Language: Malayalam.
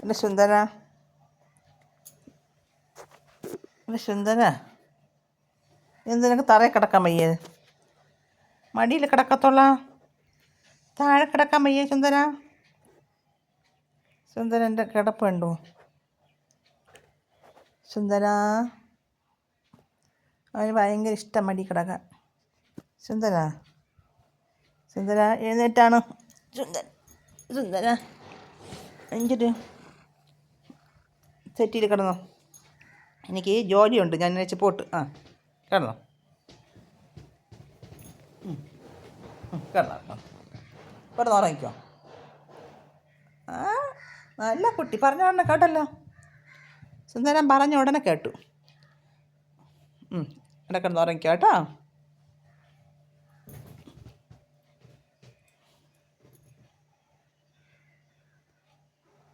എൻ്റെ സുന്ദര, എൻ്റെ സുന്ദര, എന്തിനൊക്കെ തറയിൽ കിടക്കാൻ വയ്യേ? മടിയിൽ കിടക്കത്തുള്ള, താഴെ കിടക്കാൻ വയ്യേ സുന്ദര? സുന്ദരൻ്റെ കിടപ്പ് കണ്ടു. സുന്ദര, അവന് ഭയങ്കര ഇഷ്ടം മടി കിടക്കാൻ. സുന്ദര, സുന്ദര എഴുന്നേറ്റാണ്. സുന്ദര, സുന്ദര എനിക്കൊരു സെറ്റിയിൽ കിടന്നോ. എനിക്ക് ജോലിയുണ്ട്, ഞാൻ വെച്ച് പോട്ട്. കിടന്നോ, കിടന്നോ, കിടന്ന് ഉറങ്ങിക്കോ. നല്ല കുട്ടി, പറഞ്ഞ ഉടനെ കേട്ടല്ലോ. സുന്ദരൻ പറഞ്ഞ ഉടനെ കേട്ടു. ഇടക്കിടന്ന് ഉറങ്ങിക്കോ കേട്ടോ.